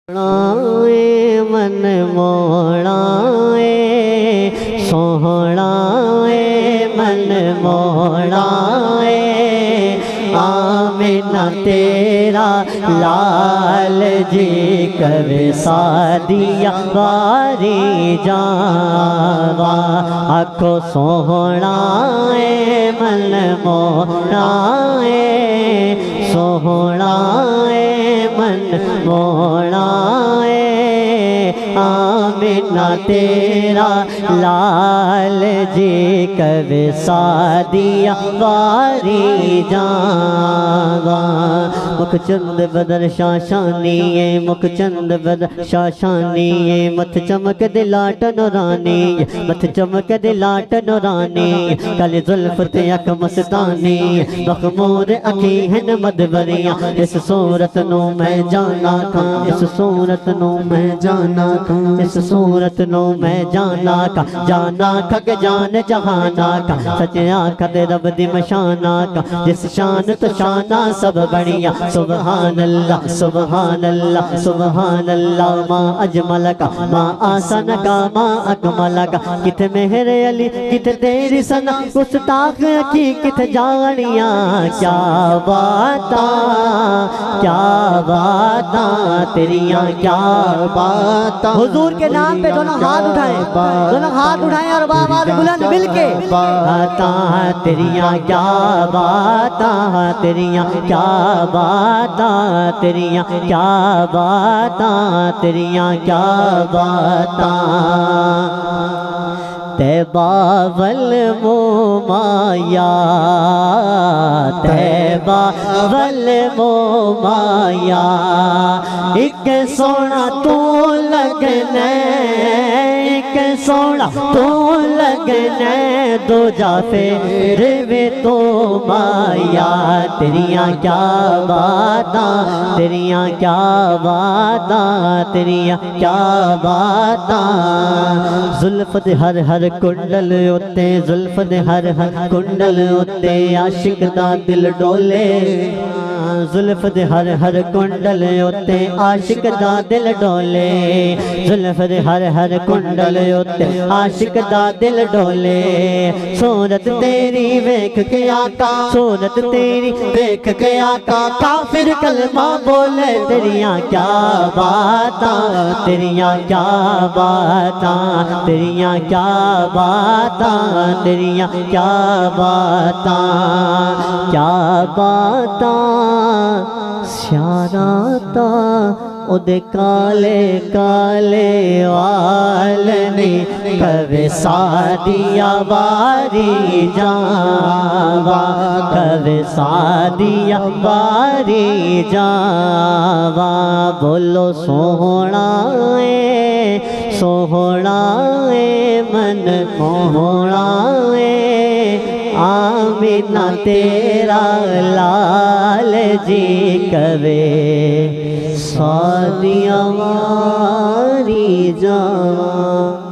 من موڑائے سوہڑائے من موڑائے آمنہ تیرا لال جی کر سادیا باری جاوا آکھو سوہڑائے من موڑائے سوہڑائے من موڑائے آمنہ تیرا لال جی کر سادیا باری جاوا مکھ چند بدر شاشانی مکھ چند بدر شاشانی متھ چمک دلاٹ نورانی متھ چمک دلاٹ نورانی کل زلف تے اک مستانی مخمور اکھی ہن مدبریاں اس صورت نو میں جانا کھاں اس صورت نو میں جانا کھاں اس صورت نو میں جانا کھا کہ جان جہانا کا سچے آنکھا دے رب دی مشانا کا جس شان تو شانہ سب بڑھیا سبحان اللہ سبحان اللہ سبحان اللہ ما اجمل کا ما آسان کا ما اکمل کا کت مہر علی کت تیری سنا گستاخ کی کت جانیاں کیا باتاں تیریاں کیا باتاں حضور کے نام پہ دونوں ہاتھ اٹھائیں اور آواز بلند مل کے باتاں تیریاں کیا باتاں تیریاں کیا باتاں تیریاں کیا باتاں تیریاں کیا باتاں تیبہ والمومایا تیبہ والمومایا ایک سونا تو لگنے ایک سونا تو لگنے دو جافے روے تو مایا تیریاں کیا باتاں تیریاں کیا باتاں تیریاں کیا باتاں زلف دے ہر ہر کنڈل اتے زلف دے ہر ہر کنڈل اتے عاشق دا دل ڈولے زلف دے ہر ہر کنڈل اتے عاشق دا دل ڈولے زلف دے ہر ہر کنڈل اتے عاشق دا دل ڈولے صورت تیری ویکھ کے آقا صورت تیری ویکھ کے آقا کافر کلمہ بولے تیریاں کیا باتاں تیریاں کیا باتاں تیریاں کیا باتاں تیریاں کیا باتاں کیا باتاں سیاراتا او دے کالے کالے والنی کبھی سادیا باری جاوا کبھی سادیا باری جاوا بولو سوہڑائے سوہڑائے من موڑائے آمنہ تیرا لال جی کرے سادیا باری جاوا